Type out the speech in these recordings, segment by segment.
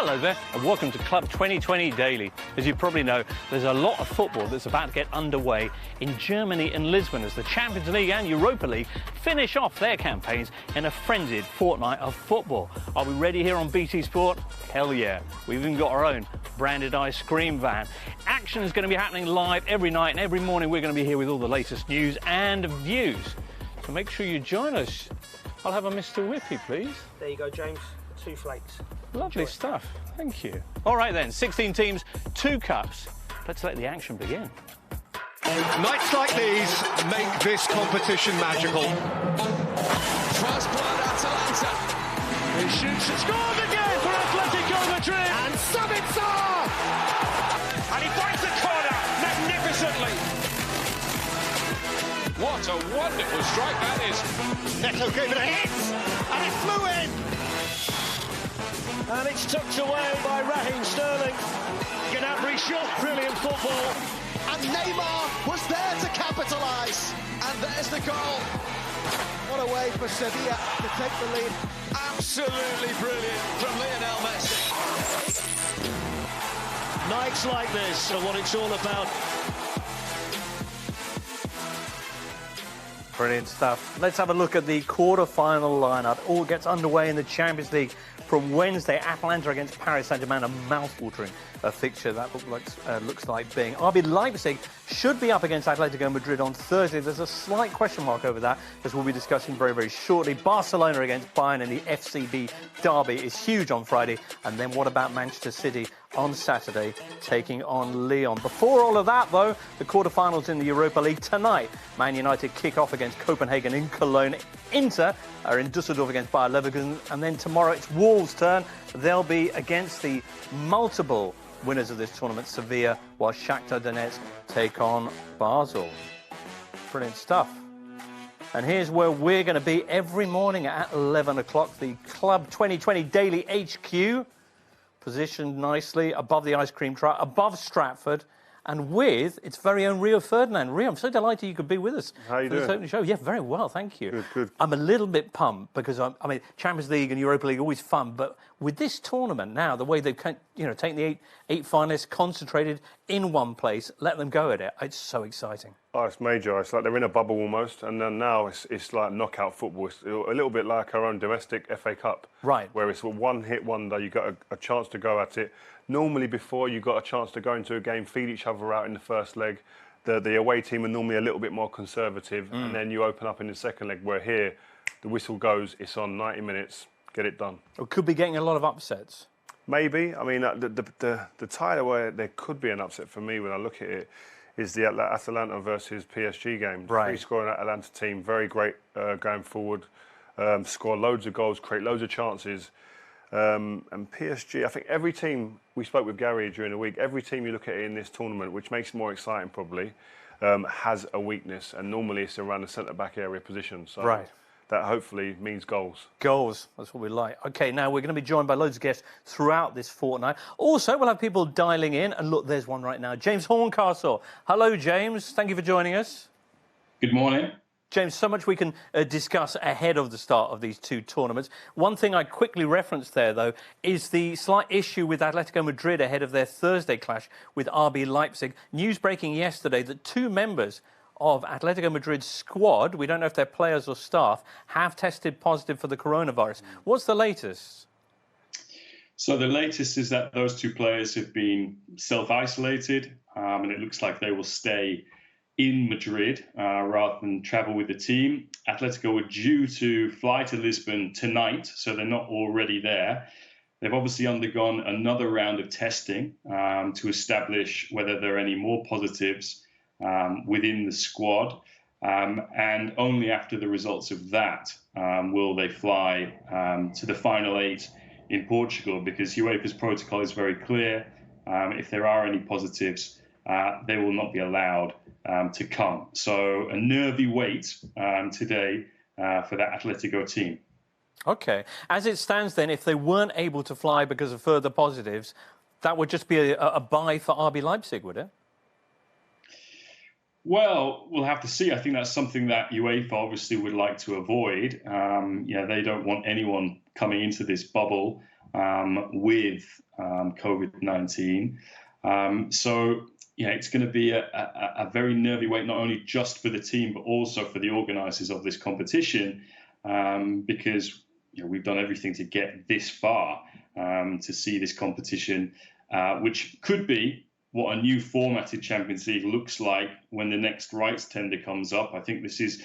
Hello there and welcome to Club 2020 Daily. As you probably know, there's a lot of football that's about to get underway in Germany and Lisbon as the Champions League and Europa League finish off their campaigns in a frenzied fortnight of football. Are we ready here on BT Sport? Hell yeah. We've even got our own branded ice cream van. Action is going to be happening live every night and every morning we're going to be here with all the latest news and views. So make sure you join us. I'll have a Mr. Whippy, please. There you go, James. 2 flakes. Lovely stuff. Thank you. All right then, 16 teams, 2 cups. Let's let the action begin. Nights like these make this competition magical. First blood, Atalanta. He shoots and scores again for Atletico Madrid. And Sabitzer! And he finds the corner magnificently. What a wonderful strike that is. Neto gave it a hit, and it flew in. And it's tucked away by Raheem Sterling. Gnabry shot, brilliant football. And Neymar was there to capitalise. And there's the goal. What a way for Sevilla to take the lead. Absolutely brilliant from Lionel Messi. Nights like this are what it's all about. Brilliant stuff. Let's have a look at the quarter-final lineup. All gets underway in the Champions League from Wednesday. Atalanta against Paris Saint-Germain, a mouth-watering fixture that looks like being. RB Leipzig should be up against Atletico Madrid on Thursday. There's a slight question mark over that, as we'll be discussing very, very shortly. Barcelona against Bayern in the FCB derby is huge on Friday. And then what about Manchester City on Saturday, taking on Lyon? Before all of that, though, the quarterfinals in the Europa League tonight. Man United kick off against Copenhagen in Cologne. Inter are in Dusseldorf against Bayer Leverkusen. And then tomorrow it's Wolves' turn. They'll be against the multiple winners of this tournament, Sevilla, while Shakhtar Donetsk take on Basel. Brilliant stuff. And here's where we're going to be every morning at 11 o'clock. The Club 2020 Daily HQ, positioned nicely above the ice cream truck, above Stratford, and with its very own Rio Ferdinand. Rio, I'm so delighted you could be with us. How are you doing? This opening show. Yeah, very well, thank you. Good, good. I'm a little bit pumped because Champions League and Europa League are always fun, but with this tournament now, the way they've taken the eight finalists, concentrated in one place, let them go at it. It's so exciting. Oh, it's major. It's like they're in a bubble almost, and then now it's like knockout football. It's a little bit like our own domestic FA Cup, right? Where it's a one-hit wonder. You got a chance to go at it. Normally, before you got a chance to go into a game, feed each other out in the first leg. The away team are normally a little bit more conservative, and then you open up in the second leg. Where here, the whistle goes. It's on 90 minutes. Get it done. We could be getting a lot of upsets. Maybe. I mean, the tie where there could be an upset for me when I look at it is the Atalanta versus PSG game. Right. Free-scoring Atalanta team, very great going forward, score loads of goals, create loads of chances. And PSG, I think every team, we spoke with Gary during the week, every team you look at in this tournament, which makes it more exciting probably, has a weakness. And normally it's around the centre-back area position. So right. That hopefully means goals. Goals, that's what we like. OK, now we're going to be joined by loads of guests throughout this fortnight. Also, we'll have people dialing in. And look, there's one right now. James Horncastle. Hello, James. Thank you for joining us. Good morning. James, so much we can discuss ahead of the start of these two tournaments. One thing I quickly referenced there, though, is the slight issue with Atletico Madrid ahead of their Thursday clash with RB Leipzig. News breaking yesterday that 2 members of Atletico Madrid's squad, we don't know if they're players or staff, have tested positive for the coronavirus. What's the latest? So the latest is that those 2 players have been self-isolated, and it looks like they will stay in Madrid rather than travel with the team. Atletico were due to fly to Lisbon tonight, so they're not already there. They've obviously undergone another round of testing to establish whether there are any more positives within the squad. And only after the results of that will they fly to the final 8 in Portugal, because UEFA's protocol is very clear. If there are any positives, they will not be allowed to come. So a nervy wait today for that Atletico team. OK. As it stands then, if they weren't able to fly because of further positives, that would just be a bye for RB Leipzig, would it? Well, we'll have to see. I think that's something that UEFA obviously would like to avoid. They don't want anyone coming into this bubble with COVID-19. So, yeah, it's going to be a very nervy wait, not only just for the team, but also for the organisers of this competition, because we've done everything to get this far, to see this competition, which could be what a new formatted Champions League looks like when the next rights tender comes up. I think this is,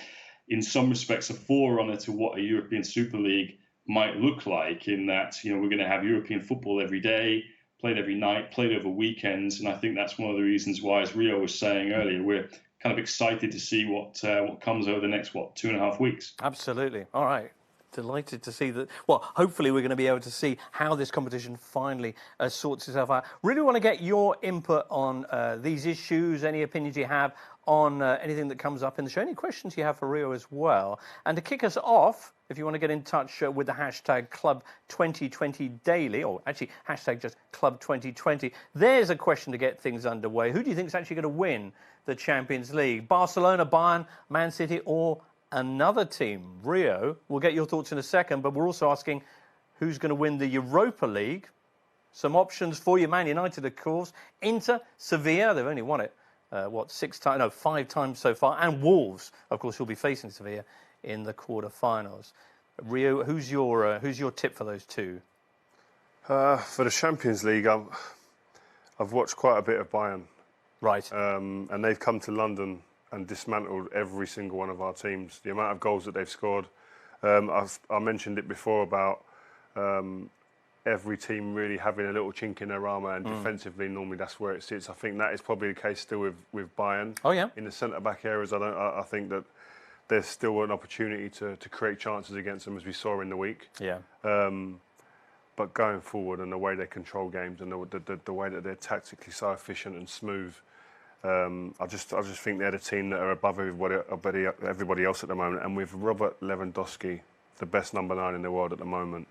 in some respects, a forerunner to what a European Super League might look like, in that we're going to have European football every day, played every night, played over weekends, and I think that's one of the reasons why, as Rio was saying earlier, we're kind of excited to see what comes over the next 2.5 weeks. Absolutely. All right. Delighted to see that. Well, hopefully we're going to be able to see how this competition finally sorts itself out. Really want to get your input on these issues, any opinions you have on anything that comes up in the show, any questions you have for Rio as well. And to kick us off, if you want to get in touch with the hashtag Club2020Daily, or actually hashtag just Club2020, there's a question to get things underway. Who do you think is actually going to win the Champions League? Barcelona, Bayern, Man City, or another team? Rio, we'll get your thoughts in a second, but we're also asking who's going to win the Europa League. Some options for you: Man United, of course, Inter, Sevilla, they've only won it, 5 times so far, and Wolves, of course, who'll be facing Sevilla in the quarter-finals. Rio, who's your tip for those two? For the Champions League, I've watched quite a bit of Bayern. Right. And they've come to London and dismantled every single one of our teams. The amount of goals that they've scored. I mentioned it before about every team really having a little chink in their armour, and defensively, normally that's where it sits. I think that is probably the case still with Bayern. Oh, yeah. In the centre-back areas, I think that there's still an opportunity to create chances against them, as we saw in the week. Yeah. But going forward, and the way they control games, and the way that they're tactically so efficient and smooth, I just think they're the team that are above everybody else at the moment. And with Robert Lewandowski, the best number 9 in the world at the moment,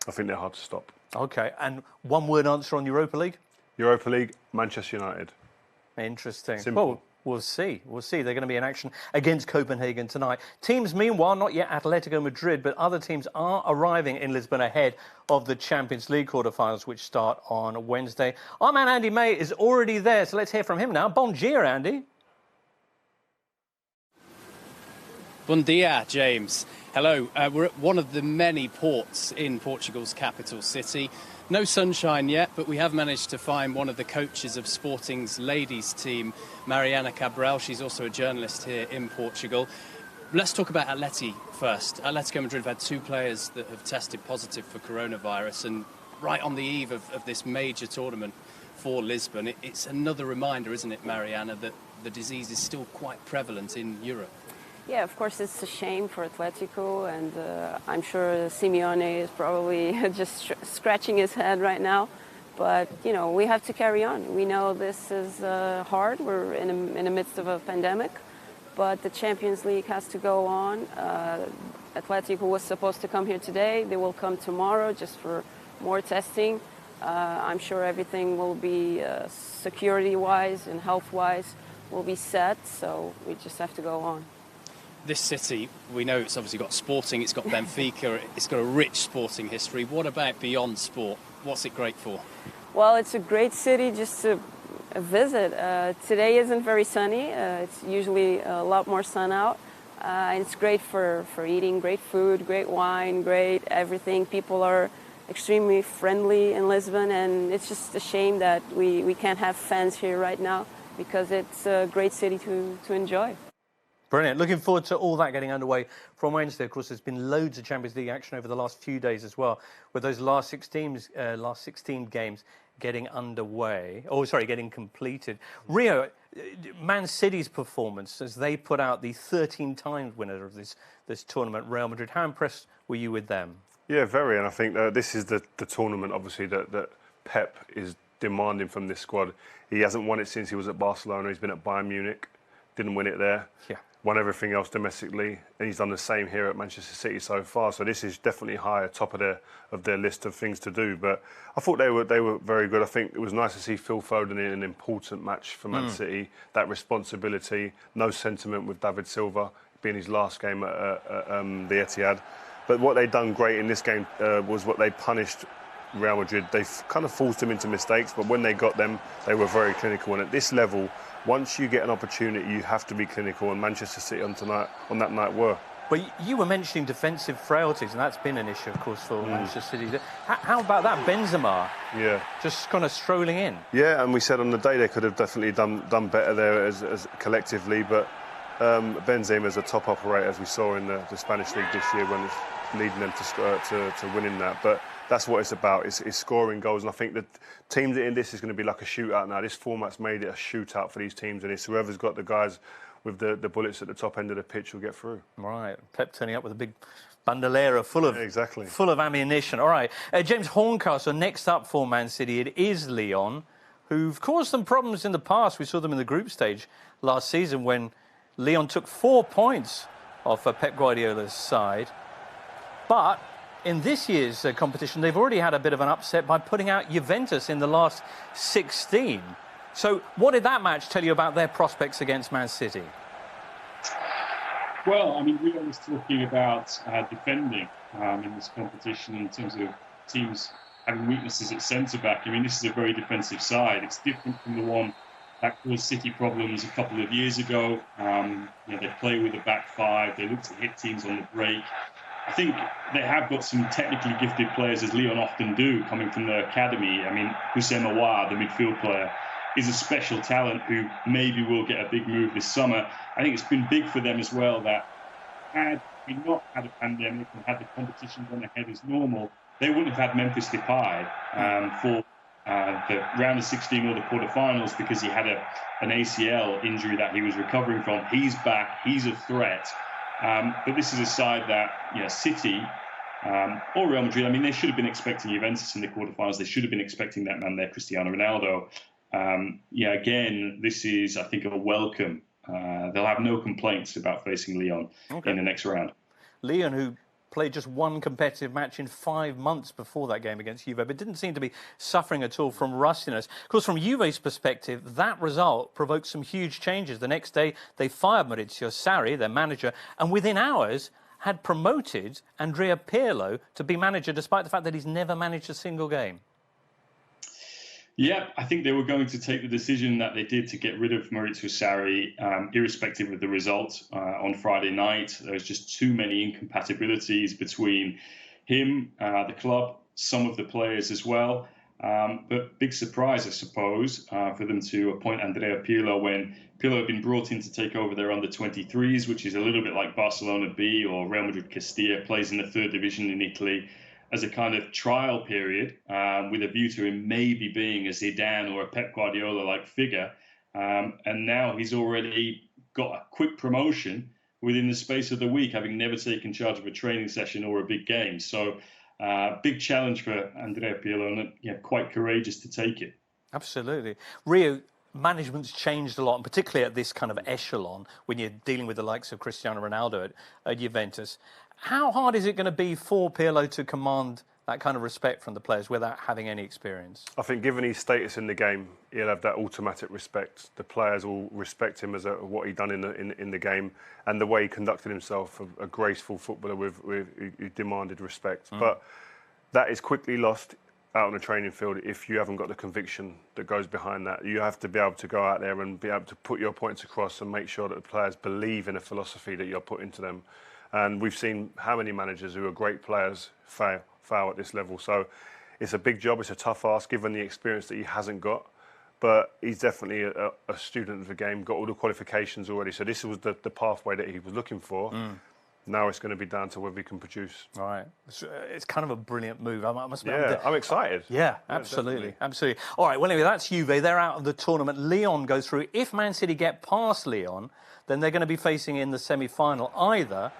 I think they're hard to stop. Okay, and one-word answer on Europa League? Europa League, Manchester United. Interesting. Simple. Well, we'll see. We'll see. They're going to be in action against Copenhagen tonight. Teams, meanwhile, not yet Atletico Madrid, but other teams are arriving in Lisbon ahead of the Champions League quarter-finals, which start on Wednesday. Our man Andy May is already there, so let's hear from him now. Bon dia, Andy. Bon dia, James. Hello. We're at one of the many ports in Portugal's capital city. No sunshine yet, but we have managed to find one of the coaches of Sporting's ladies team, Mariana Cabral. She's also a journalist here in Portugal. Let's talk about Atleti first. Atletico Madrid have had 2 players that have tested positive for coronavirus, and right on the eve of this major tournament for Lisbon, it's another reminder, isn't it, Mariana, that the disease is still quite prevalent in Europe? Yeah, of course, it's a shame for Atletico, and I'm sure Simeone is probably just scratching his head right now. But, we have to carry on. We know this is hard. We're in the midst of a pandemic, but the Champions League has to go on. Atletico was supposed to come here today. They will come tomorrow just for more testing. I'm sure everything will be security-wise and health-wise will be set, so we just have to go on. This city, we know it's obviously got Sporting, it's got Benfica, it's got a rich sporting history. What about beyond sport? What's it great for? Well, it's a great city just to visit. Today isn't very sunny. It's usually a lot more sun out. And it's great for eating great food, great wine, great everything. People are extremely friendly in Lisbon, and it's just a shame that we can't have fans here right now, because it's a great city to enjoy. Brilliant. Looking forward to all that getting underway from Wednesday. Of course, there's been loads of Champions League action over the last few days as well, with those last 16 games getting underway. Oh, sorry, getting completed. Rio, Man City's performance as they put out the 13-time winner of this tournament, Real Madrid. How impressed were you with them? Yeah, very. And I think this is the tournament, obviously, that Pep is demanding from this squad. He hasn't won it since he was at Barcelona. He's been at Bayern Munich, didn't win it there. Yeah. Won everything else domestically, and he's done the same here at Manchester City so far. So this is definitely higher, top of their list of things to do. But I thought they were very good. I think it was nice to see Phil Foden in an important match for Man City. That responsibility, no sentiment with David Silva being his last game at the Etihad. But what they done great in this game was what they punished Real Madrid, they kind of forced them into mistakes, but when they got them, they were very clinical. And at this level, once you get an opportunity, you have to be clinical, and Manchester City on that night were. But you were mentioning defensive frailties, and that's been an issue, of course, for Manchester City. How about that, Benzema? Yeah. Just kind of strolling in. Yeah, and we said on the day they could have definitely done better there as collectively, but Benzema is a top operator, as we saw in the Spanish League this year, when it's leading them to winning that. But that's what it's about, is scoring goals. And I think the teams in this is going to be like a shootout now. This format's made it a shootout for these teams, and it's whoever's got the guys with the bullets at the top end of the pitch will get through. Right. Pep turning up with a big bandolera full of ammunition. All right. James, Horncastle, next up for Man City, it is Lyon, who've caused them problems in the past. We saw them in the group stage last season when Lyon took 4 points off Pep Guardiola's side. But in this year's competition, they've already had a bit of an upset by putting out Juventus in the last 16. So what did that match tell you about their prospects against Man City? Well, I mean, we were talking about defending in this competition in terms of teams having weaknesses at centre-back. I mean, this is a very defensive side. It's different from the one that caused City problems a couple of years ago. They play with a back five. They look to hit teams on the break. I think they have got some technically gifted players, as Lyon often do, coming from the academy. I mean, Houssem Aouar, the midfield player, is a special talent who maybe will get a big move this summer. I think it's been big for them as well that had we not had a pandemic and had the competition gone ahead as normal, they wouldn't have had Memphis Depay for the round of 16 or the quarterfinals, because he had an ACL injury that he was recovering from. He's back. He's a threat. But this is a side that, City or Real Madrid, I mean, they should have been expecting Juventus in the quarterfinals. They should have been expecting that man there, Cristiano Ronaldo. Again, this is, I think, a welcome. They'll have no complaints about facing Lyon in the next round. Lyon, who played just one competitive match in 5 months before that game against Juve, but didn't seem to be suffering at all from rustiness. Of course, from Juve's perspective, that result provoked some huge changes. The next day, they fired Maurizio Sarri, their manager, and within hours had promoted Andrea Pirlo to be manager, despite the fact that he's never managed a single game. Yeah, I think they were going to take the decision that they did to get rid of Maurizio Sarri, irrespective of the result on Friday night. There was just too many incompatibilities between him, the club, some of the players as well. But big surprise, I suppose, for them to appoint Andrea Pirlo when Pirlo had been brought in to take over their under-23s, which is a little bit like Barcelona B or Real Madrid Castilla, plays in the third division in Italy, as a kind of trial period, with a view to him maybe being a Zidane or a Pep Guardiola-like figure. And now he's already got a quick promotion within the space of the week, having never taken charge of a training session or a big game. So big challenge for Andrea Pirlo, and quite courageous to take it. Absolutely. Rio, management's changed a lot, and particularly at this kind of echelon, when you're dealing with the likes of Cristiano Ronaldo at Juventus. How hard is it going to be for Pirlo to command that kind of respect from the players without having any experience? I think given his status in the game, he'll have that automatic respect. The players will respect him as what he done in the game, and the way he conducted himself, a graceful footballer who demanded respect. But that is quickly lost out on the training field if you haven't got the conviction that goes behind that. You have to be able to go out there and be able to put your points across and make sure that the players believe in a philosophy that you're putting to them. And we've seen how many managers who are great players fail at this level. So it's a big job. It's a tough ask, given the experience that he hasn't got. But he's definitely a student of the game, got all the qualifications already. So this was the pathway that he was looking for. Now it's going to be down to whether he can produce. All right. It's kind of a brilliant move. I must admit. I'm excited. Yeah, absolutely. Absolutely. All right, well, anyway, that's Juve. They're out of the tournament. Lyon goes through. If Man City get past Lyon, then they're going to be facing in the semi-final either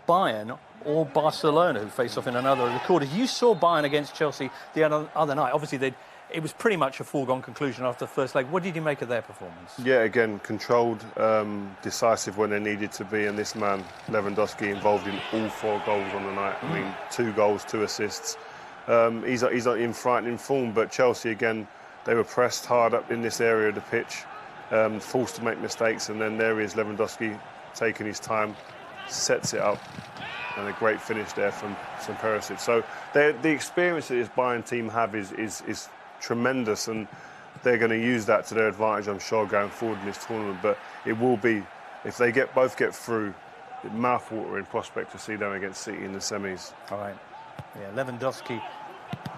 Bayern or Barcelona, who face off in another of the quarters. You saw Bayern against Chelsea the other night. Obviously, it was pretty much a foregone conclusion after the first leg. What did you make of their performance? Yeah, again, controlled, decisive when they needed to be, and this man, Lewandowski, involved in all 4 goals on the night. I mean, 2 goals, 2 assists. He's in frightening form, but Chelsea, again, they were pressed hard up in this area of the pitch, forced to make mistakes, and then there is Lewandowski taking his time, sets it up. And a great finish there from Perisic. So the experience that this Bayern team have is tremendous, and they're going to use that to their advantage, I'm sure, going forward in this tournament. But it will be, if they both get through, mouth-watering prospect to see them against City in the semis. All right. Yeah, Lewandowski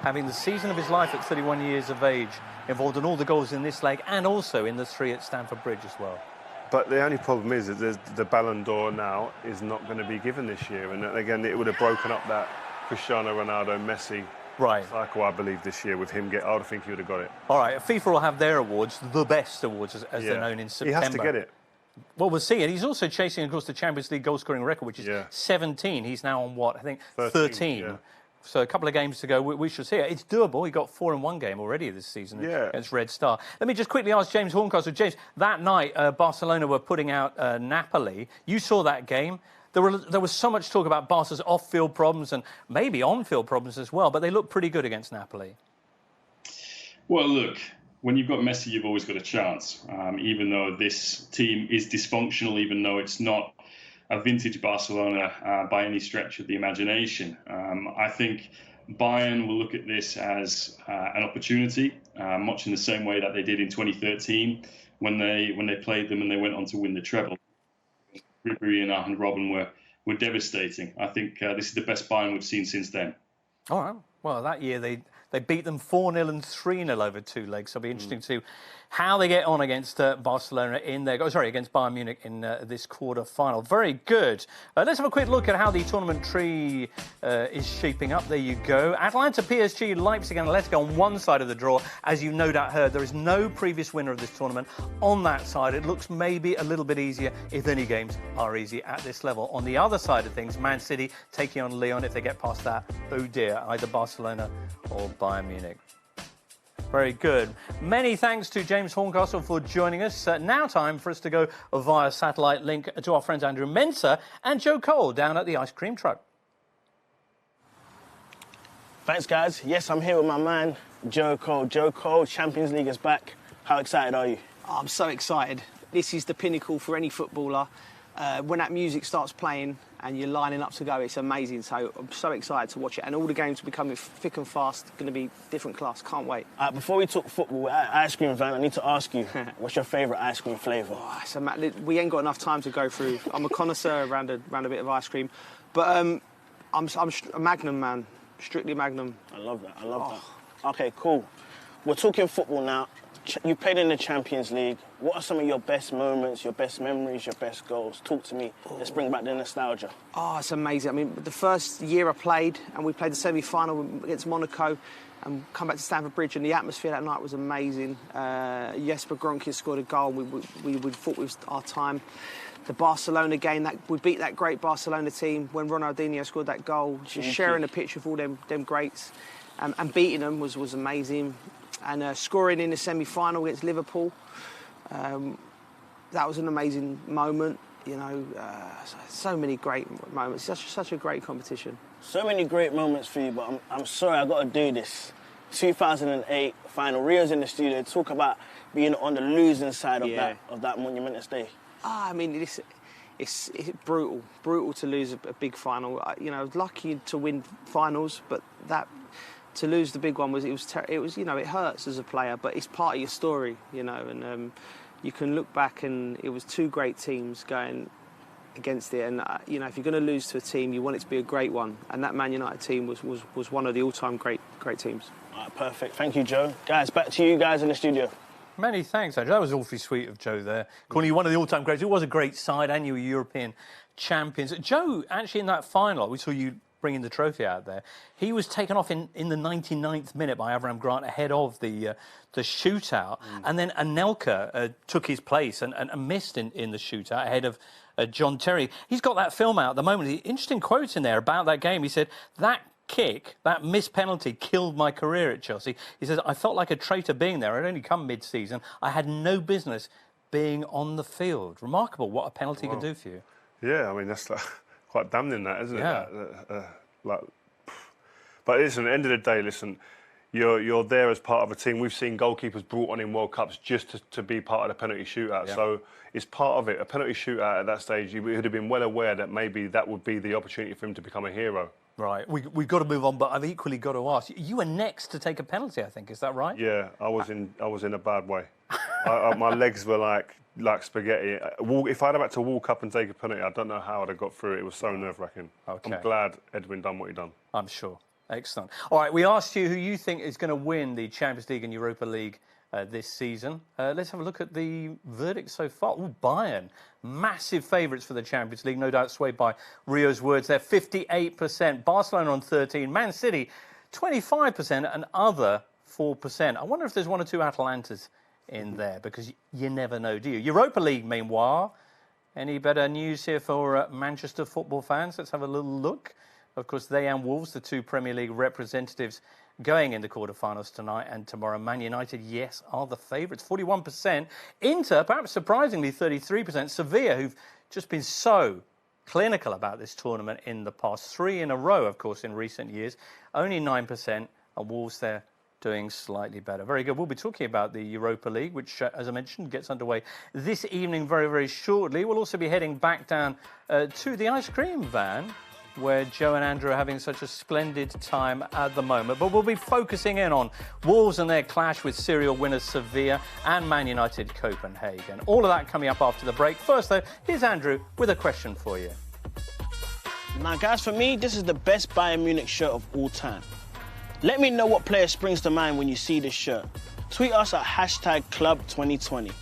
having the season of his life at 31 years of age, involved in all the goals in this leg and also in the 3 at Stamford Bridge as well. But the only problem is that the Ballon d'Or now is not going to be given this year. And again, it would have broken up that Cristiano Ronaldo-Messi cycle, I believe, this year with him. I would think he would have got it. All right, FIFA will have their awards, the best awards, as they're known in September. He has to get it. Well, we'll see. And he's also chasing, of course, the Champions League goal-scoring record, which is 17. He's now on, what, I think, 13. Yeah. So a couple of games to go, we should see it. It's doable. He got 4 in one game already this season against Red Star. Let me just quickly ask James Horncastle. James, that night Barcelona were putting out Napoli. You saw that game. There was so much talk about Barca's off-field problems and maybe on-field problems as well, but they looked pretty good against Napoli. Well, look, when you've got Messi, you've always got a chance. Even though this team is dysfunctional, even though it's not a vintage Barcelona by any stretch of the imagination. I think Bayern will look at this as an opportunity, much in the same way that they did in 2013 when they played them and they went on to win the treble. Ribery and Robben were devastating. I think this is the best Bayern we've seen since then. All right. Well, that year they beat them 4-0 and 3-0 over 2 legs. So it'll be interesting to see how they get on against Barcelona against Bayern Munich in this quarter-final. Very good. Let's have a quick look at how the tournament tree is shaping up. There you go. Atlanta, PSG, Leipzig and Atletico on one side of the draw. As you no doubt heard, there is no previous winner of this tournament on that side. It looks maybe a little bit easier, if any games are easy at this level. On the other side of things, Man City taking on Lyon. If they get past that, oh dear, either Barcelona or Bayern Munich. Very good. Many thanks to James Horncastle for joining us. Now time for us to go via satellite link to our friends Andrew Mensah and Joe Cole down at the ice cream truck. Thanks, guys. Yes, I'm here with my man, Joe Cole. Joe Cole, Champions League is back. How excited are you? Oh, I'm so excited. This is the pinnacle for any footballer. When that music starts playing and you're lining up to go, it's amazing. So I'm so excited to watch it. And all the games are becoming thick and fast. Going to be different class. Can't wait. Before we talk football, ice cream van, I need to ask you, what's your favourite ice cream flavour? Oh, we ain't got enough time to go through. I'm a connoisseur around a bit of ice cream. But I'm a Magnum man. Strictly Magnum. I love that. I love that. OK, cool. We're talking football now. You played in the Champions League. What are some of your best moments, your best memories, your best goals? Talk to me. Let's bring back the nostalgia. Oh, it's amazing. I mean, the first year I played, and we played the semi-final against Monaco, and come back to Stamford Bridge, and the atmosphere that night was amazing. Jesper Gronke scored a goal. We thought it was our time. The Barcelona game, we beat that great Barcelona team when Ronaldinho scored that goal. Just sharing a pitch with all them greats, and beating them was amazing. And scoring in the semi-final against Liverpool, that was an amazing moment. You know, so many great moments. Such a great competition. So many great moments for you, but I'm sorry, I've got to do this. 2008 final. Rio's in the studio. Talk about being on the losing side of that monumentous day. I mean, it's brutal to lose a big final. You know, lucky to win finals, but to lose the big one was you know, it hurts as a player, but it's part of your story, you know, and you can look back and it was 2 great teams going against it, and you know, if you're going to lose to a team, you want it to be a great one, and that Man United team was one of the all-time great teams. All right, perfect. Thank you, Joe. Guys, back to you guys in the studio. Many thanks, Andrew. That was awfully sweet of Joe there. Calling you one of the all-time greats. It was a great side, and you were European champions. Joe, actually, in that final, we saw you bringing the trophy out there. He was taken off in the 99th minute by Avram Grant ahead of the shootout. And then Anelka took his place and missed in the shootout ahead of John Terry. He's got that film out at the moment. The interesting quotes in there about that game. He said, that kick, that missed penalty, killed my career at Chelsea. He says, I felt like a traitor being there. I'd only come mid-season. I had no business being on the field. Remarkable what a penalty can do for you. Yeah, I mean, that's quite damning, that, isn't it? Yeah. But listen, at the end of the day, listen, you're there as part of a team. We've seen goalkeepers brought on in World Cups just to be part of the penalty shootout. Yeah. So it's part of it. A penalty shootout at that stage, you would have been well aware that maybe that would be the opportunity for him to become a hero. Right, we've got to move on, but I've equally got to ask. You were next to take a penalty, I think. Is that right? Yeah, I was in a bad way. My legs were like spaghetti. If I'd have had to walk up and take a penalty, I don't know how I'd have got through it. It was so nerve-wracking. Okay. I'm glad Edwin done what he done. I'm sure. Excellent. All right, we asked you who you think is going to win the Champions League and Europa League this season. Let's have a look at the verdict so far. Ooh, Bayern, massive favourites for the Champions League, no doubt swayed by Rio's words. They're 58%. Barcelona on 13%. Man City, 25%, and other 4%. I wonder if there's one or two Atalantas in there, because you never know, do you? Europa League, meanwhile, any better news here for Manchester football fans? Let's have a little look. Of course, they and Wolves, the two Premier League representatives, going in the quarterfinals tonight and tomorrow. Man United, yes, are the favourites, 41%. Inter, perhaps surprisingly, 33%. Sevilla, who've just been so clinical about this tournament in the past, 3 in a row, of course, in recent years, only 9%. And Wolves, they're doing slightly better. Very good. We'll be talking about the Europa League, which, as I mentioned, gets underway this evening very, very shortly. We'll also be heading back down to the ice cream van, where Joe and Andrew are having such a splendid time at the moment. But we'll be focusing in on Wolves and their clash with serial winners Sevilla and Man United Copenhagen. All of that coming up after the break. First, though, here's Andrew with a question for you. Now, guys, for me, this is the best Bayern Munich shirt of all time. Let me know what player springs to mind when you see this shirt. Tweet us at #Club2020.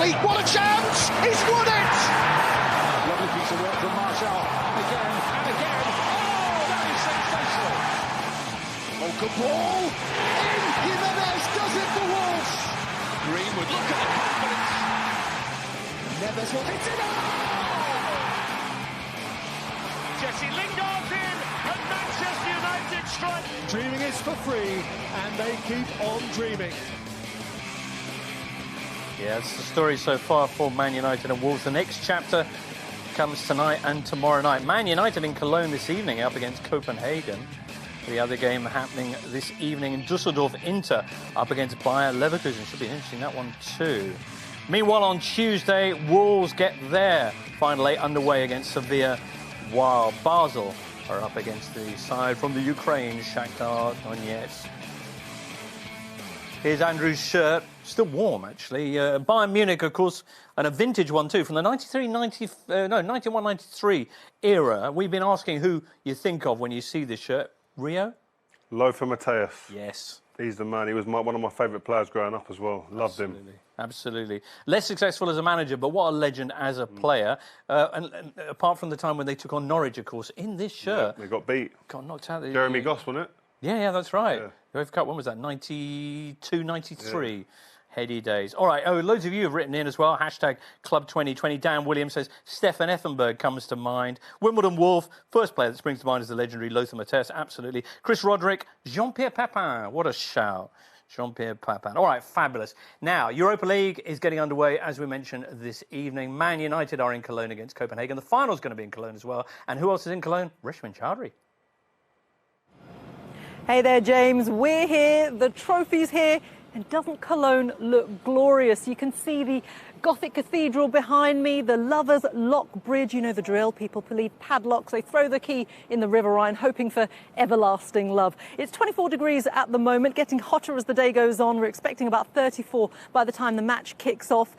Bradley, what a chance! He's won it! Lovely piece of work from Marshall. Again and again. Oh, that is sensational. Oh, good ball! In! Jimenez does it for Wolves! Greenwood, look at the confidence. Neves will hit it! Jesse Lingard's in, and Manchester United strike. Dreaming is for free, and they keep on dreaming. Yeah, that's the story so far for Man United and Wolves. The next chapter comes tonight and tomorrow night. Man United in Cologne this evening up against Copenhagen. The other game happening this evening in Düsseldorf, Inter up against Bayern Leverkusen. Should be interesting, that one too. Meanwhile, on Tuesday, Wolves get their final 8 underway against Sevilla, while Basel are up against the side from the Ukraine, Shakhtar Donetsk. Here's Andrew's shirt. Still warm, actually. Bayern Munich, of course, and a vintage one, too, from the 91-93 era. We've been asking who you think of when you see this shirt. Rio? Lothar Matthäus. Yes. He's the man. He was one of my favourite players growing up as well. Loved him. Absolutely. Less successful as a manager, but what a legend as a player. And apart from the time when they took on Norwich, of course, in this shirt... Yeah, they got beat. Got knocked out. Jeremy Goss, wasn't it? Yeah, that's right. Yeah. UEFA Cup, when was that? 92, 93. Yeah. Heady days. All right, loads of you have written in as well. Hashtag Club 2020. Dan Williams says Stefan Effenberg comes to mind. Wimbledon Wolf, first player that springs to mind is the legendary Lothar Matthäus. Absolutely. Chris Roderick, Jean-Pierre Papin. What a shout. Jean-Pierre Papin. All right, fabulous. Now, Europa League is getting underway, as we mentioned, this evening. Man United are in Cologne against Copenhagen. The final's going to be in Cologne as well. And who else is in Cologne? Rishman Chaudhry. Hey there, James. We're here. The trophy's here. And doesn't Cologne look glorious? You can see the Gothic cathedral behind me, the Lovers' Lock Bridge. You know the drill. People believe padlocks. They throw the key in the River Rhine, hoping for everlasting love. It's 24 degrees at the moment, getting hotter as the day goes on. We're expecting about 34 by the time the match kicks off.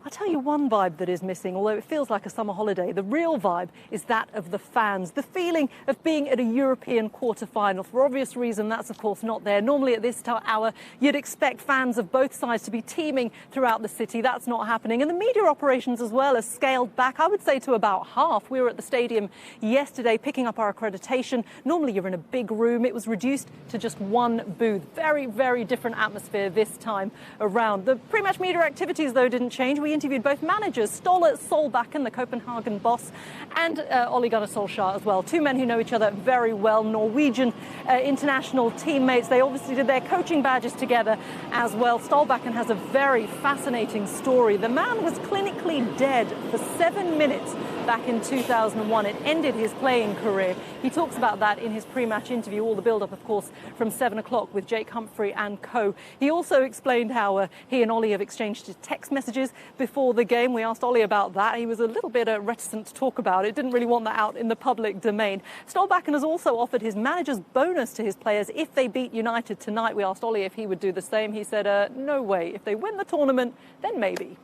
I'll tell you one vibe that is missing, although it feels like a summer holiday. The real vibe is that of the fans, the feeling of being at a European quarter-final. For obvious reason, that's, of course, not there. Normally at this hour, you'd expect fans of both sides to be teeming throughout the city. That's not happening. And the media operations as well are scaled back, I would say, to about half. We were at the stadium yesterday picking up our accreditation. Normally you're in a big room. It was reduced to just one booth. Very, very different atmosphere this time around. The pre-match media activities, though, didn't change. We interviewed both managers, Ståle Solbakken, the Copenhagen boss, and Ole Gunnar Solskjaer as well. Two men who know each other very well, Norwegian international teammates. They obviously did their coaching badges together as well. Stålbakken has a very fascinating story. The man was clinically dead for 7 minutes back in 2001. It ended his playing career. He talks about that in his pre-match interview, all the build-up, of course, from 7 o'clock with Jake Humphrey and co. He also explained how he and Ole have exchanged text messages before the game. We asked Ole about that. He was a little bit reticent to talk about it, didn't really want that out in the public domain. Stålbakken has also offered his manager's bonus to his players if they beat United tonight. We asked Ole if he would do the same. He said, no way. If they win the tournament, then maybe.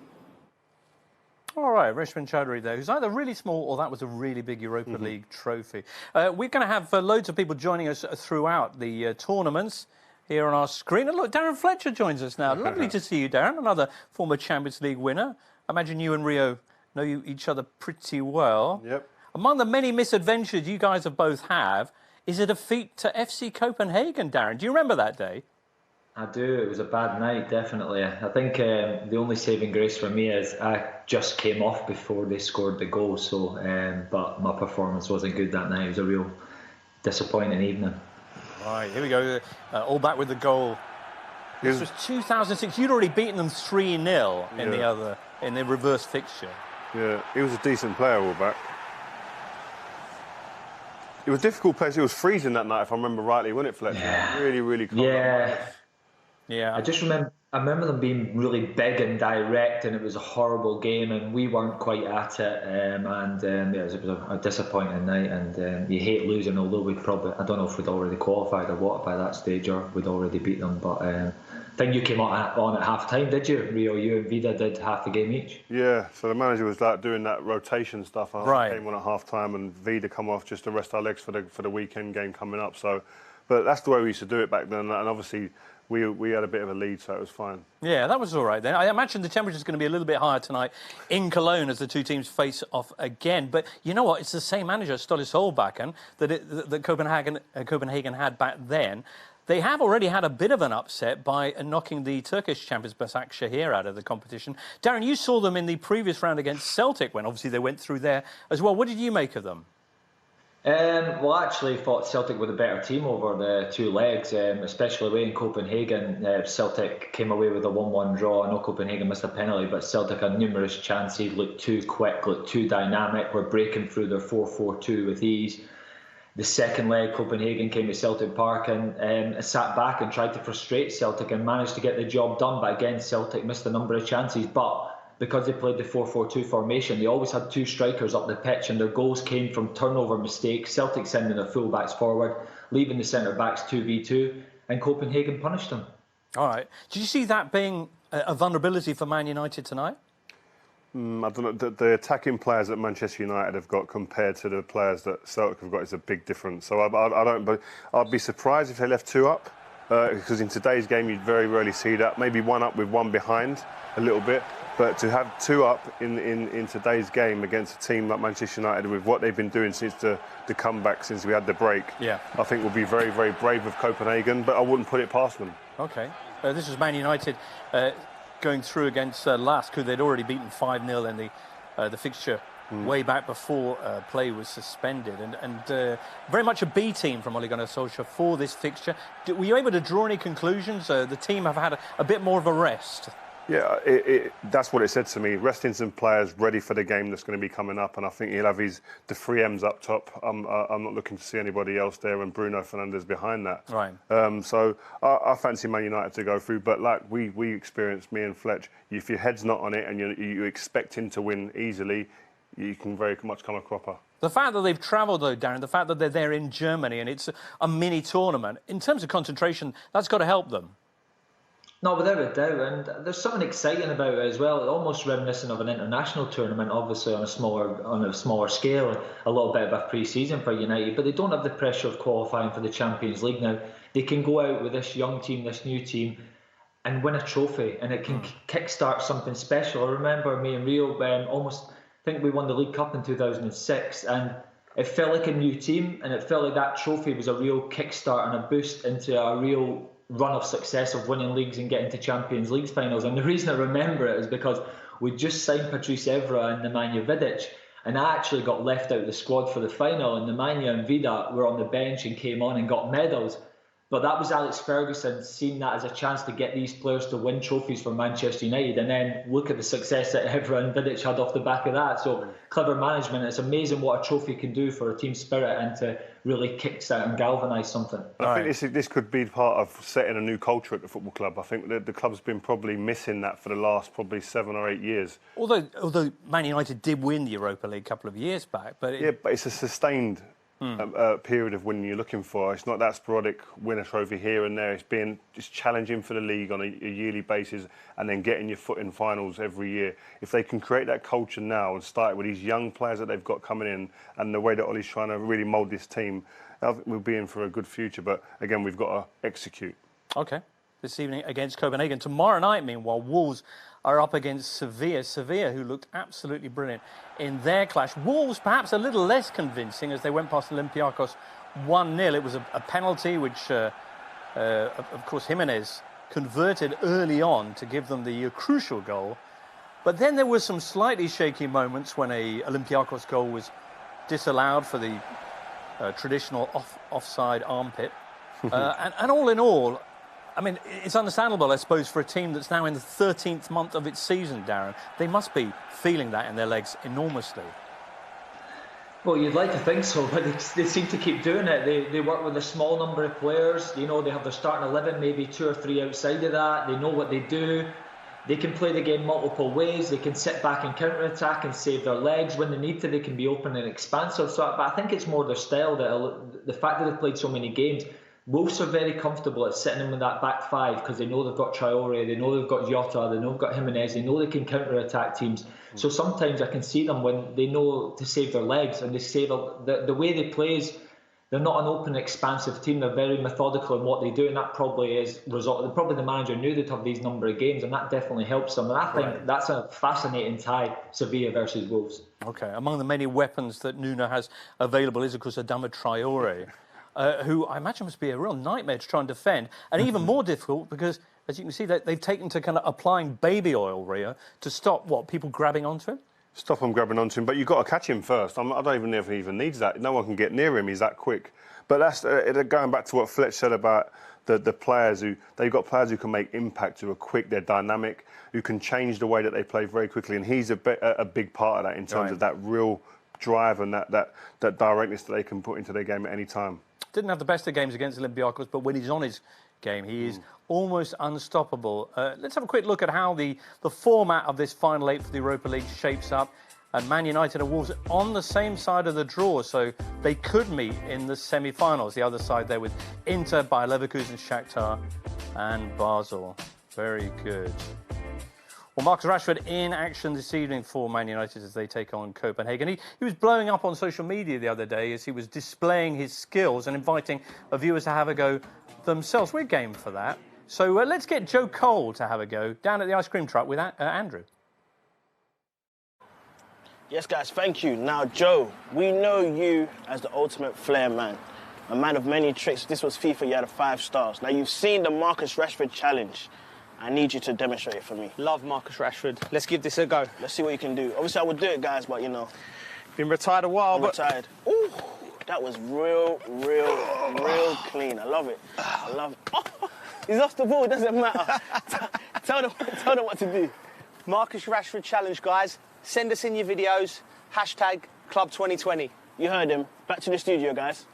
All right, Rishman Chaudhry there, who's either really small or that was a really big Europa League trophy. We're going to have loads of people joining us throughout the tournaments here on our screen. And look, Darren Fletcher joins us now. Lovely to see you, Darren, another former Champions League winner. I imagine you and Rio know each other pretty well. Yep. Among the many misadventures you guys have both have, is a defeat to FC Copenhagen, Darren. Do you remember that day? I do. It was a bad night, definitely. I think the only saving grace for me is I just came off before they scored the goal. So, but my performance wasn't good that night. It was a real disappointing evening. Right, here we go. All back with the goal. This was 2006. You'd already beaten them 3-0 in the reverse fixture. Yeah, he was a decent player all back. It was a difficult place. It was freezing that night, if I remember rightly, wasn't it, Fletcher? Yeah. Really, really cold. Yeah. I remember them being really big and direct, and it was a horrible game, and we weren't quite at it. It was a disappointing night, and you hate losing. Although I don't know if we'd already qualified or what by that stage, or we'd already beat them. But I think you came on at half time, did you, Rio? You and Vida did half the game each. Yeah. So the manager was like doing that rotation stuff. I came on at half time, and Vida come off just to rest our legs for the weekend game coming up. So, but that's the way we used to do it back then, and obviously we had a bit of a lead, so it was fine. Yeah, that was all right then. I imagine the temperature's going to be a little bit higher tonight in Cologne as the two teams face off again. But you know what? It's the same manager, Ståle Solbakken, that Copenhagen had back then. They have already had a bit of an upset by knocking the Turkish champions Başakşehir out of the competition. Darren, you saw them in the previous round against Celtic when obviously they went through there as well. What did you make of them? Well, I actually thought Celtic were the better team over the two legs, especially away in Copenhagen. Celtic came away with a 1-1 draw. I know Copenhagen missed a penalty, but Celtic had numerous chances, looked too quick, looked too dynamic, were breaking through their 4-4-2 with ease. The second leg, Copenhagen came to Celtic Park and sat back and tried to frustrate Celtic and managed to get the job done. But again, Celtic missed a number of chances. But because they played the 4-4-2 formation, they always had two strikers up the pitch and their goals came from turnover mistakes. Celtic sending their full-backs forward, leaving the centre-backs 2v2, and Copenhagen punished them. All right. Did you see that being a vulnerability for Man United tonight? I don't know. The attacking players that Manchester United have got compared to the players that Celtic have got is a big difference. So I don't. But I'd be surprised if they left two up, because in today's game you'd very rarely see that. Maybe one up with one behind a little bit. But to have two up in today's game against a team like Manchester United with what they've been doing since the comeback, since we had the break, I think will be very, very brave of Copenhagen, but I wouldn't put it past them. OK. This was Man United going through against Lask, who they'd already beaten 5-0 in the fixture way back before play was suspended. And very much a B team from Ole Gunnar Solskjaer for this fixture. Were you able to draw any conclusions? The team have had a bit more of a rest. Yeah, that's what it said to me. Resting some players ready for the game that's going to be coming up, and I think he'll have the three M's up top. I'm not looking to see anybody else there, and Bruno Fernandes behind that. Right. So I fancy Man United to go through, but like we experienced, me and Fletch, if your head's not on it and you expect him to win easily, you can very much come a cropper. The fact that they've travelled, though, Darren, the fact that they're there in Germany and it's a mini tournament, in terms of concentration, that's got to help them. No, without a doubt, and there's something exciting about it as well. Almost reminiscent of an international tournament, obviously on a smaller scale, a little bit of a pre-season for United. But they don't have the pressure of qualifying for the Champions League now. They can go out with this young team, this new team, and win a trophy, and it can kickstart something special. I remember me and Rio almost. I think we won the League Cup in 2006, and it felt like a new team, and it felt like that trophy was a real kickstart and a boost into a real run of success of winning leagues and getting to Champions League finals. And the reason I remember it is because we just signed Patrice Evra and Nemanja Vidic, and I actually got left out of the squad for the final, and Nemanja and Vida were on the bench and came on and got medals. But that was Alex Ferguson seeing that as a chance to get these players to win trophies for Manchester United, and then look at the success that Evra and Vidic had off the back of that. So clever management. It's amazing what a trophy can do for a team spirit and to really kickstart and galvanise something. I think this could be part of setting a new culture at the football club. I think the club's been probably missing that for the last probably 7 or 8 years. Although Man United did win the Europa League a couple of years back, but but it's a sustained period of winning you're looking for. It's not that sporadic, win a trophy here and there. It's being just challenging for the league on a yearly basis and then getting your foot in finals every year. If they can create that culture now and start with these young players that they've got coming in and the way that Ole's trying to really mould this team, I think we'll be in for a good future. But again, we've got to execute. OK. This evening against Copenhagen. Tomorrow night, meanwhile, Wolves are up against Sevilla, who looked absolutely brilliant in their clash. Wolves perhaps a little less convincing as they went past Olympiacos 1-0. It was a penalty which, of course, Jimenez converted early on to give them the crucial goal. But then there were some slightly shaky moments when a Olympiacos goal was disallowed for the traditional offside armpit. And all in all, I mean, it's understandable, I suppose, for a team that's now in the 13th month of its season, Darren. They must be feeling that in their legs enormously. Well, you'd like to think so, but they seem to keep doing it. They work with a small number of players. You know, they have their starting 11, maybe 2 or 3 outside of that. They know what they do. They can play the game multiple ways. They can sit back and counter-attack and save their legs. When they need to, they can be open and expansive. But I think it's more their style, that the fact that they've played so many games. Wolves are very comfortable at sitting in with that back five because they know they've got Traore, they know they've got Jota, they know they've got Jimenez, they know they can counter-attack teams. So sometimes I can see them when they know to save their legs, and they save the way they play is they're not an open, expansive team. They're very methodical in what they do, and that probably is result. Probably the manager knew they'd have these number of games, and that definitely helps them. And I think that's a fascinating tie: Sevilla versus Wolves. Okay, among the many weapons that Nuno has available is, of course, Adama Traore, who I imagine must be a real nightmare to try and defend, and even more difficult because, as you can see, they've taken to kind of applying baby oil, Rio, to stop people grabbing onto him. Stop him grabbing onto him, but you've got to catch him first. I don't even know if he even needs that. No one can get near him. He's that quick. But that's going back to what Fletch said about the players they've got players who can make impact, who are quick, they're dynamic, who can change the way that they play very quickly, and he's a big part of that in terms of that real drive and that directness that they can put into their game at any time. Didn't have the best of games against Olympiacos, but when he's on his game, he is almost unstoppable. Let's have a quick look at how the format of this final 8 for the Europa League shapes up. And Man United and Wolves on the same side of the draw, so they could meet in the semi-finals. The other side there with Inter, Bayer Leverkusen, Shakhtar and Basel. Very good. Well, Marcus Rashford in action this evening for Man United as they take on Copenhagen. He was blowing up on social media the other day as he was displaying his skills and inviting viewers to have a go themselves. We're game for that. So let's get Joe Cole to have a go down at the ice cream truck with Andrew. Yes, guys, thank you. Now, Joe, we know you as the ultimate flair man, a man of many tricks. This was FIFA, you had a 5 stars. Now, you've seen the Marcus Rashford challenge. I need you to demonstrate it for me. Love Marcus Rashford. Let's give this a go. Let's see what you can do. Obviously, I would do it, guys, but, you know. Been retired a while, but... Retired. Ooh, that was real clean. I love it. I love it. Oh, he's off the ball. It doesn't matter. Tell them what to do. Marcus Rashford challenge, guys. Send us in your videos. #Club2020. You heard him. Back to the studio, guys.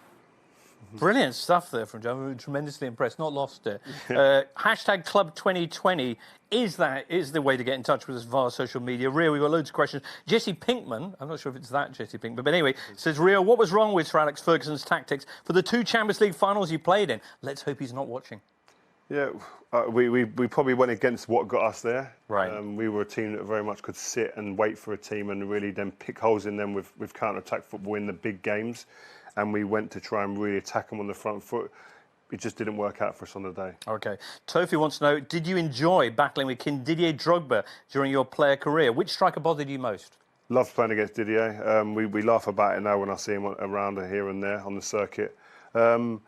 Brilliant stuff there from Joe. I'm tremendously impressed. Not lost it. #Club2020 is the way to get in touch with us via social media. Rio, we've got loads of questions. Jesse Pinkman, I'm not sure if it's that Jesse Pinkman, but anyway, says, Rio, what was wrong with Sir Alex Ferguson's tactics for the 2 Champions League finals he played in? Let's hope he's not watching. Yeah, we probably went against what got us there. Right. We were a team that very much could sit and wait for a team and really then pick holes in them with counter-attack football in the big games. And we went to try and really attack them on the front foot. It just didn't work out for us on the day. OK. Tofi wants to know, did you enjoy battling with Didier Drogba during your player career? Which striker bothered you most? Loved playing against Didier. We laugh about it now when I see him around here and there on the circuit. The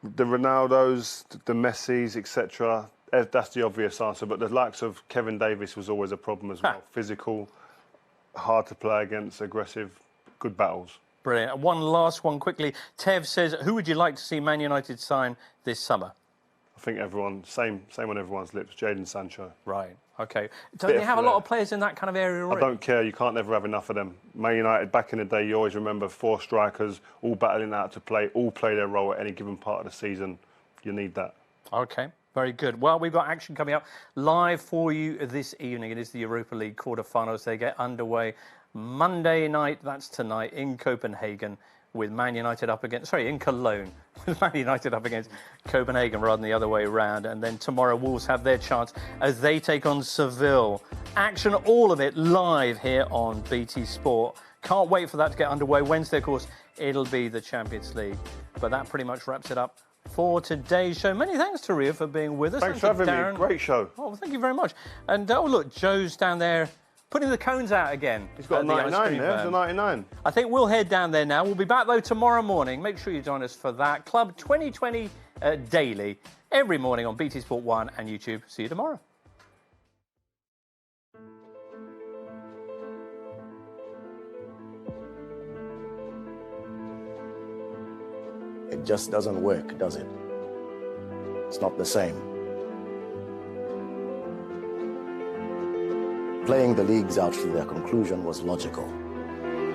Ronaldos, the Messis, etc. That's the obvious answer. But the likes of Kevin Davis was always a problem as well. Physical, hard to play against, aggressive, good battles. Brilliant. One last one quickly. Tev says, who would you like to see Man United sign this summer? I think everyone, same on everyone's lips, Jadon Sancho. Right, OK. Don't they have a lot of players in that kind of area already? I don't care. You can't never have enough of them. Man United, back in the day, you always remember 4 strikers, all battling out to play, all play their role at any given part of the season. You need that. OK, very good. Well, we've got action coming up live for you this evening. It is the Europa League quarter-finals. They get underway Monday night, that's tonight, in Copenhagen, with Man United up against... Sorry, in Cologne, with Man United up against Copenhagen rather than the other way around. And then tomorrow, Wolves have their chance as they take on Seville. Action, all of it, live here on BT Sport. Can't wait for that to get underway. Wednesday, of course, it'll be the Champions League. But that pretty much wraps it up for today's show. Many thanks to Rio for being with us. Thanks for having me. Great show. Oh, well, thank you very much. And, oh, look, Joe's down there putting the cones out again. He's got a 99 there. There's a 99. I think we'll head down there now. We'll be back, though, tomorrow morning. Make sure you join us for that. Club 2020 daily, every morning on BT Sport 1 and YouTube. See you tomorrow. It just doesn't work, does it? It's not the same. Playing the leagues out to their conclusion was logical.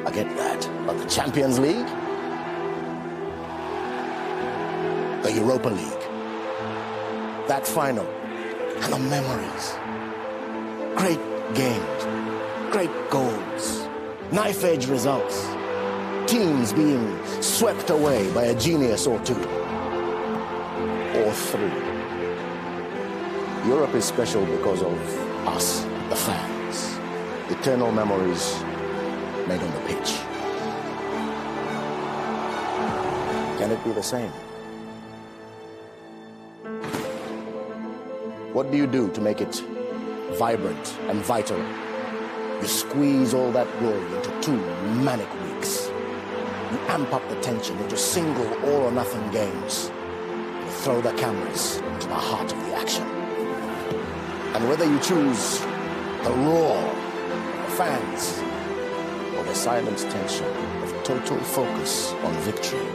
I get that. But the Champions League? The Europa League? That final? And the memories. Great games. Great goals. Knife-edge results. Teams being swept away by a genius or 2. Or 3. Europe is special because of us, the fans. Eternal memories made on the pitch. Can it be the same? What do you do to make it vibrant and vital? You squeeze all that glory into 2 manic weeks. You amp up the tension into single all-or-nothing games. You throw the cameras into the heart of the action. And whether you choose the roar of the fans or the silent tension of total focus on victory,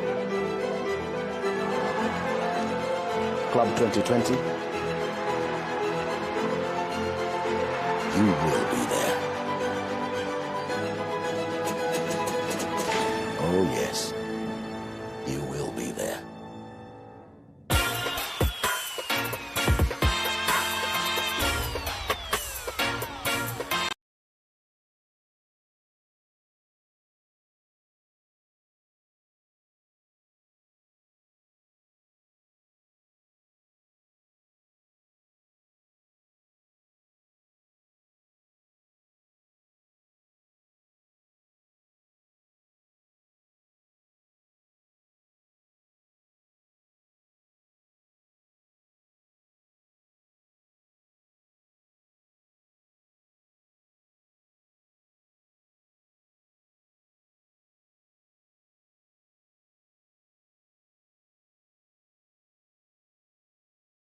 Club 2020, you will be